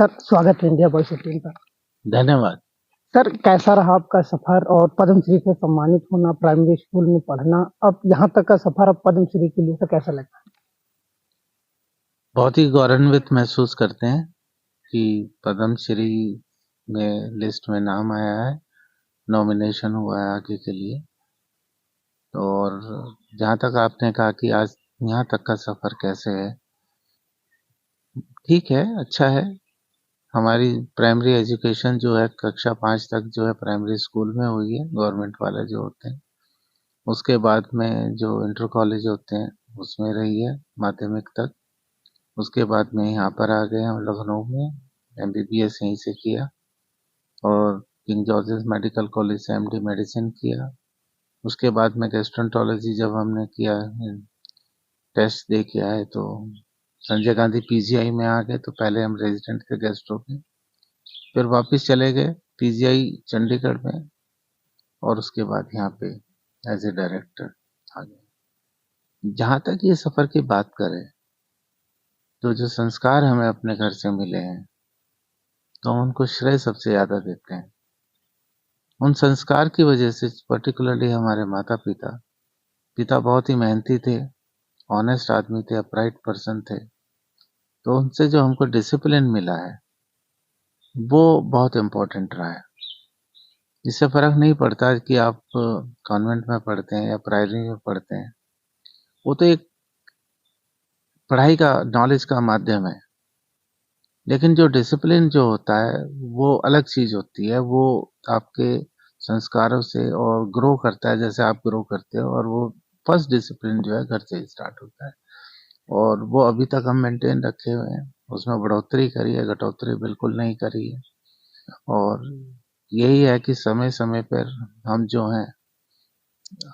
Sir, स्वागत है India voice 18 पर। धन्यवाद। सर, कैसा रहा आपका सफ़र और पद्मश्री से सम्मानित होना, प्राइमरी स्कूल में पढ़ना, अब यहाँ तक का सफ़र अब पद्मश्री के लिए तो कैसा लगा? बहुत ही गौरवान्वित महसूस करते हैं कि पद्मश्री में लिस्ट में नाम आया है, नॉमिनेशन हुआ है आगे के लिए। और जहाँ तक आपने कहा कि आज यहाँ तक का सफ़र कैसे है, ठीक है, अच्छा है। हमारी प्राइमरी एजुकेशन जो है कक्षा 5 तक जो है प्राइमरी स्कूल में हुई है, गवर्नमेंट वाले जो होते हैं। उसके बाद में जो इंटर कॉलेज होते हैं उसमें रही है माध्यमिक तक। उसके बाद में यहाँ पर आ गए हम लखनऊ में, एमबीबीएस यहीं से किया और किंग जॉर्जेस मेडिकल कॉलेज से एमडी मेडिसिन किया। उसके बाद में गैस्ट्रोएंटरोलॉजी जब हमने किया, टेस्ट दे के आए तो संजय गांधी पीजीआई में आ गए। तो पहले हम रेजिडेंट थे गैस्ट्रो के, फिर वापस चले गए पीजीआई चंडीगढ़ में और उसके बाद यहाँ पे एज ए डायरेक्टर आ गए। जहाँ तक ये सफ़र की बात करें तो जो संस्कार हमें अपने घर से मिले हैं तो हम उनको श्रेय सबसे ज़्यादा देते हैं। उन संस्कार की वजह से पर्टिकुलरली हमारे माता पिता पिता बहुत ही मेहनती थे, ऑनेस्ट आदमी थे, अपराइट पर्सन थे। तो उनसे जो हमको डिसिप्लिन मिला है वो बहुत इम्पोर्टेंट रहा है। इससे फ़र्क नहीं पड़ता कि आप कॉन्वेंट में पढ़ते हैं या प्राइमरी में पढ़ते हैं, वो तो एक पढ़ाई का, नॉलेज का माध्यम है। लेकिन जो डिसिप्लिन जो होता है वो अलग चीज़ होती है। वो आपके संस्कारों से और ग्रो करता है, जैसे आप ग्रो करते हो। और वो फर्स्ट डिसिप्लिन जो है घर से ही स्टार्ट होता है और वो अभी तक हम मेंटेन रखे हुए हैं। उसमें बढ़ोतरी करी है, घटोतरी बिल्कुल नहीं करी है। और यही है कि समय समय पर हम जो हैं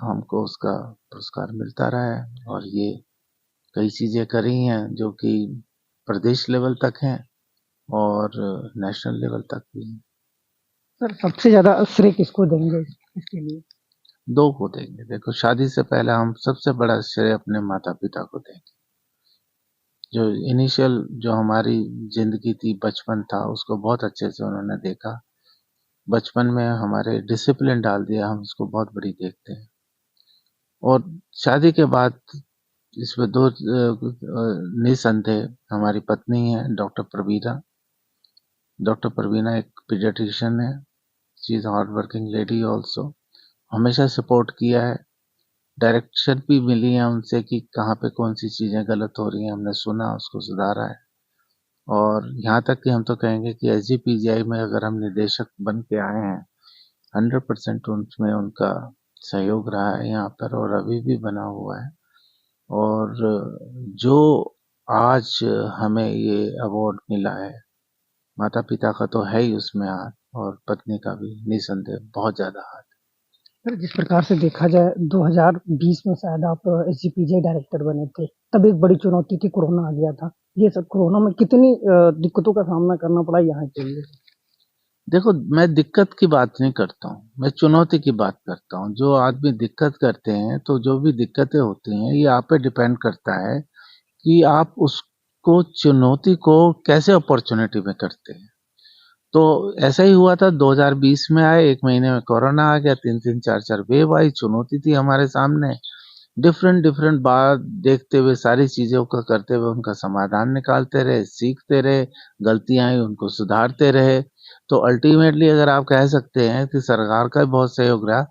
हमको उसका पुरस्कार मिलता रहा है। और ये कई चीज़ें करी हैं जो कि प्रदेश लेवल तक हैं और नेशनल लेवल तक भी हैं। सर, सबसे ज़्यादा श्रेय किसको देंगे इसके लिए? दो को देंगे। देखो, शादी से पहले हम सबसे बड़ा श्रेय अपने माता पिता को देंगे। जो इनिशियल जो हमारी जिंदगी थी, बचपन था, उसको बहुत अच्छे से उन्होंने देखा। बचपन में हमारे डिसिप्लिन डाल दिया, हम उसको बहुत बड़ी देखते हैं। और शादी के बाद इसमें दो निसंदेह हमारी पत्नी है डॉक्टर प्रवीणा। डॉक्टर प्रवीणा एक पीडियाट्रिशियन है। She is hard working lady also. हमेशा सपोर्ट किया है, डायरेक्शन भी मिली है उनसे कि कहाँ पे कौन सी चीज़ें गलत हो रही हैं, हमने सुना, उसको सुधारा है। और यहाँ तक कि हम तो कहेंगे कि एसजीपीजीआई में अगर हम निदेशक बन के आए हैं, 100% उसमें उनका सहयोग रहा है यहाँ पर और अभी भी बना हुआ है। और जो आज हमें ये अवार्ड मिला है, माता पिता का तो है ही उसमें हाथ, और पत्नी का भी निसंदेह बहुत ज़्यादा हाथ। सर, जिस प्रकार से देखा जाए 2020 में शायद आप एसजीपीजे डायरेक्टर बने थे, तब एक बड़ी चुनौती थी, कोरोना आ गया था। ये सब कोरोना में कितनी दिक्कतों का सामना करना पड़ा यहाँ के लिए? देखो, मैं दिक्कत की बात नहीं करता हूँ, मैं चुनौती की बात करता हूँ। जो आदमी दिक्कत करते हैं, तो जो भी दिक्कतें होती हैं ये आप पे डिपेंड करता है कि आप उसको, चुनौती को कैसे अपॉर्चुनिटी में करते हैं। तो ऐसा ही हुआ था 2020 में आए, 1 महीने में कोरोना आ गया, 3-3 4-4 वेव आई। चुनौती थी हमारे सामने। डिफरेंट डिफरेंट बात देखते हुए, सारी चीज़ों का करते हुए उनका समाधान निकालते रहे, सीखते रहे, गलतियाँ आई उनको सुधारते रहे। तो अल्टीमेटली अगर आप कह सकते हैं कि सरकार का भी बहुत सहयोग रहा।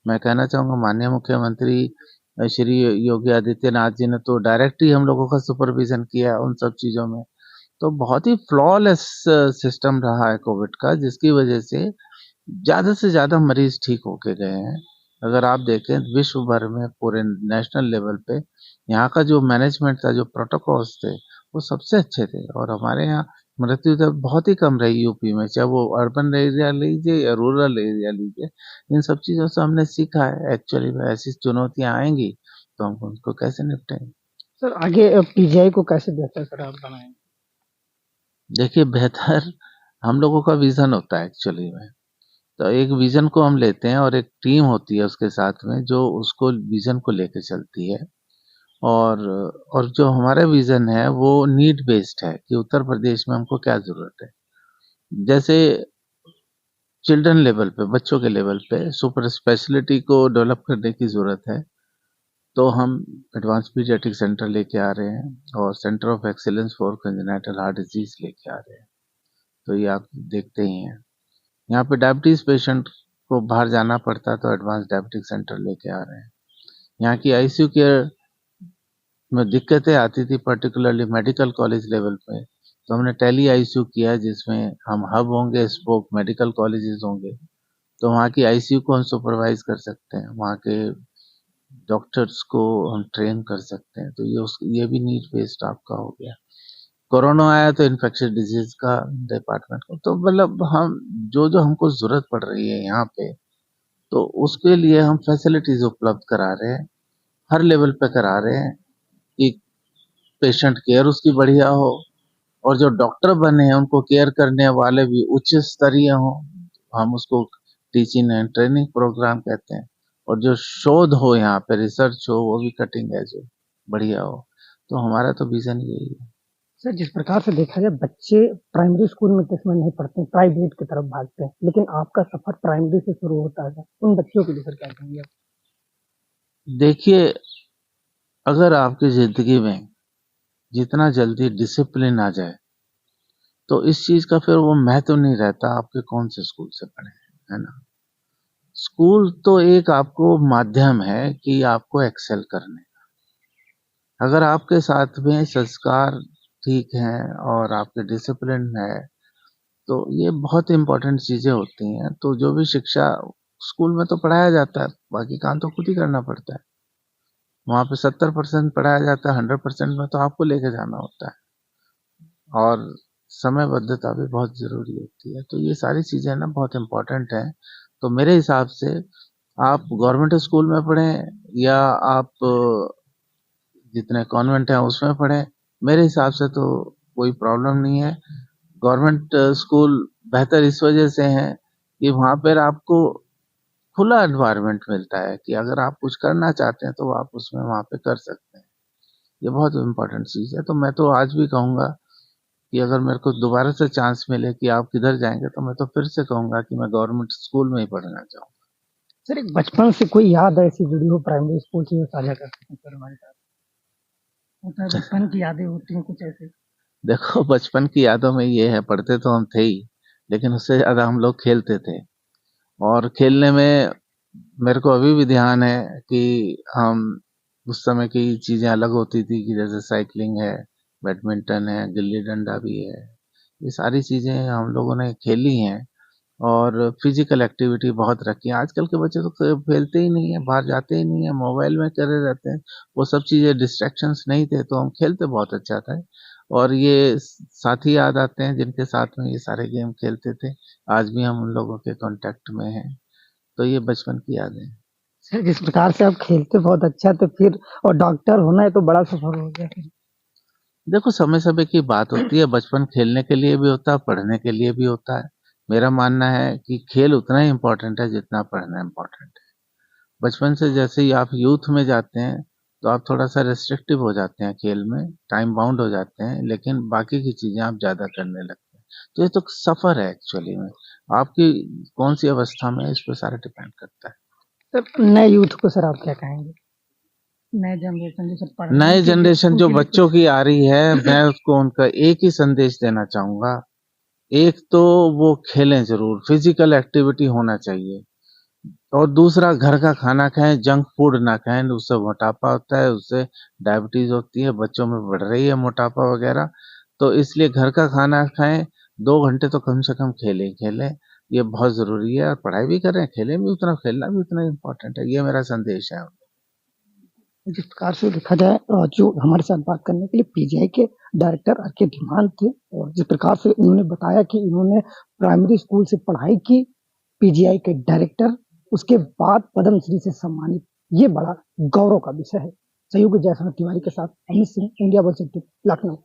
मैं कहना चाहूँगा माननीय मुख्यमंत्री श्री योगी आदित्यनाथ जी ने तो डायरेक्ट ही हम लोगों का सुपरविज़न किया उन सब चीज़ों में। तो बहुत ही फ्लॉलेस सिस्टम रहा है कोविड का, जिसकी वजह से ज़्यादा से ज़्यादा मरीज ठीक होके गए हैं। अगर आप देखें विश्व भर में, पूरे नेशनल लेवल पे यहाँ का जो मैनेजमेंट था, जो प्रोटोकॉल्स थे, वो सबसे अच्छे थे। और हमारे यहाँ मृत्यु दर बहुत ही कम रही यूपी में, चाहे वो अर्बन एरिया लीजिए या रूरल एरिया लीजिए। इन सब चीज़ों से हमने सीखा है। एक्चुअली में ऐसी चुनौतियाँ आएंगी तो हम उनको कैसे निपटेंगे। सर, आगे पीजीआई को कैसे बेहतर सर आप बनाएंगे? देखिए, बेहतर हम लोगों का विजन होता है एक्चुअली में। तो एक विजन को हम लेते हैं और एक टीम होती है उसके साथ में जो उसको विजन को लेके चलती है। और जो हमारा विजन है वो नीड बेस्ड है कि उत्तर प्रदेश में हमको क्या जरूरत है। जैसे चिल्ड्रन लेवल पे, बच्चों के लेवल पे सुपर स्पेशलिटी को डेवलप करने की ज़रूरत है, तो हम एडवांस पीडियाट्रिक सेंटर लेके आ रहे हैं और centre of excellence for congenital heart disease लेके आ रहे हैं। तो ये आप देखते ही हैं। यहाँ पे डायबिटीज़ पेशेंट को बाहर जाना पड़ता है, तो एडवांस डायबिटिक सेंटर लेके आ रहे हैं। यहाँ की आईसीयू केयर में दिक्कतें आती थी पर्टिकुलरली मेडिकल कॉलेज लेवल पे, तो हमने टेली आईसीयू किया जिसमें हम हब होंगे, स्पोक मेडिकल कॉलेजेस होंगे, तो वहाँ की आईसीयू को हम सुपरवाइज कर सकते हैं, वहाँ के डॉक्टर्स को हम ट्रेन कर सकते हैं, तो ये भी नीड बेस्ड आपका हो गया। कोरोना आया तो इन्फेक्शियस डिजीज का डिपार्टमेंट को, तो मतलब हम जो जो हमको जरूरत पड़ रही है यहाँ पे, तो उसके लिए हम फैसिलिटीज उपलब्ध करा रहे हैं, हर लेवल पे करा रहे हैं कि पेशेंट केयर उसकी बढ़िया हो और जो डॉक्टर बने हैं उनको केयर करने वाले भी उच्च स्तरीय हों। हम उसको टीचिंग एंड ट्रेनिंग प्रोग्राम कहते हैं। और जो शोध हो यहाँ पे, रिसर्च हो, वो भी कटिंग एज हो, बढ़िया हो। तो हमारा तो विजन यही है। सर, जिस प्रकार से देखा जाए बच्चे प्राइमरी स्कूल में किस में नहीं पढ़ते, प्राइवेट की तरफ भागते हैं, लेकिन आपका सफर प्राइमरी से शुरू होता है, उन बच्चों के लिए सर क्या कहेंगे आप? देखिए, अगर आपकी जिंदगी में जितना जल्दी डिसिप्लिन आ जाए, तो इस चीज का फिर वो महत्व नहीं रहता आपके कौन से स्कूल से पढ़े हैं, है ना। स्कूल तो एक आपको माध्यम है कि आपको एक्सेल करने, अगर आपके साथ में संस्कार ठीक हैं और आपके डिसिप्लिन है, तो ये बहुत इंपॉर्टेंट चीजें होती हैं। तो जो भी शिक्षा स्कूल में तो पढ़ाया जाता है, बाकी काम तो खुद ही करना पड़ता है। वहाँ पे 70% पढ़ाया जाता है, 100% में तो आपको लेके जाना होता है और समयबद्धता भी बहुत जरूरी होती है। तो ये सारी चीजें ना बहुत इंपॉर्टेंट हैं। तो मेरे हिसाब से आप गवर्नमेंट स्कूल में पढ़ें या आप जितने कॉन्वेंट हैं उसमें पढ़ें, मेरे हिसाब से तो कोई प्रॉब्लम नहीं है। गवर्नमेंट स्कूल बेहतर इस वजह से है कि वहाँ पर आपको खुला एनवायरनमेंट मिलता है कि अगर आप कुछ करना चाहते हैं तो आप उसमें वहाँ पे कर सकते हैं। ये बहुत इम्पोर्टेंट चीज़ है। तो मैं तो आज भी कहूँगा कि अगर मेरे को दोबारा से चांस मिले कि आप किधर जाएंगे, तो मैं तो फिर से कहूँगा कि मैं गवर्नमेंट स्कूल में ही पढ़ना चाहूँगा। सर, एक बचपन से कोई याद ऐसी जुड़ी हो प्राइमरी स्कूल से, जो साझा कर सकते हैं सर हमारे साथ? होता है, बचपन की यादें होती हैं कुछ ऐसी। देखो, बचपन की यादों में ये है, पढ़ते तो हम थे ही, लेकिन उससे ज़्यादा हम लोग खेलते थे। और खेलने में मेरे को अभी भी ध्यान है कि हम उस समय की चीज़ें अलग होती थी, कि जैसे साइकिलिंग है, बैडमिंटन है, गिल्ली डंडा भी है। ये सारी चीज़ें हम लोगों ने खेली हैं और फिजिकल एक्टिविटी बहुत रखी है। आजकल के बच्चे तो खेलते ही नहीं है, बाहर जाते ही नहीं है, मोबाइल में करे रहते हैं। वो सब चीज़ें डिस्ट्रैक्शंस नहीं थे, तो हम खेलते बहुत अच्छा था। और ये साथी याद आते हैं जिनके साथ में ये सारे गेम खेलते थे। आज भी हम उन लोगों के कांटेक्ट में हैं। तो ये बचपन की यादें हैं। सर, जिस प्रकार से आप खेलते बहुत अच्छा, तो फिर और डॉक्टर होना है तो बड़ा सफर हो गया फिर। देखो, समय-समय की बात होती है, बचपन खेलने के लिए भी होता है, पढ़ने के लिए भी होता है। मेरा मानना है कि खेल उतना ही इम्पोर्टेंट है जितना पढ़ना इम्पोर्टेंट है। बचपन से जैसे ही आप यूथ में जाते हैं, तो आप थोड़ा-सा रिस्ट्रिक्टिव हो जाते हैं खेल में, टाइम बाउंड हो जाते हैं, लेकिन बाकी की चीज़ें आप ज़्यादा करने लगते हैं। तो ये तो सफ़र है एक्चुअली में। आपकी कौन-सी अवस्था में है, इस पे सारा डिपेंड करता है। सर, नए यूथ को सर आप क्या कहेंगे? नए जनरेशन जो सर पढ़ाई नए के लिए, जनरेशन स्कूल जो के लिए बच्चों कुछ। की आ रही है, मैं उसको उनका एक ही संदेश देना चाहूँगा। एक तो वो खेलें ज़रूर, फिज़िकल एक्टिविटी होना चाहिए। और दूसरा, घर का खाना खाएँ, जंक फूड ना खाएँ, उससे मोटापा होता है, उससे डायबिटीज़ होती है, बच्चों में बढ़ रही है मोटापा वगैरह। तो इसलिए घर का खाना खाएँ, 2 घंटे तो कम से कम खेलें ही खेलें, ये बहुत ज़रूरी है। और पढ़ाई भी करें, खेलें भी उतना, खेलना भी उतना इम्पोर्टेंट है, ये मेरा संदेश है। जिस प्रकार से देखा जाए, जो हमारे साथ बात करने के लिए पीजीआई के डायरेक्टर आर के धीमान थे, और जिस प्रकार से उन्होंने बताया कि इन्होंने प्राइमरी स्कूल से पढ़ाई की, पीजीआई के डायरेक्टर, उसके बाद पद्मश्री से सम्मानित, ये बड़ा गौरव का विषय है। सहयोगी जयसवाल तिवारी के साथ अमित सिंह, इंडिया वन लखनऊ।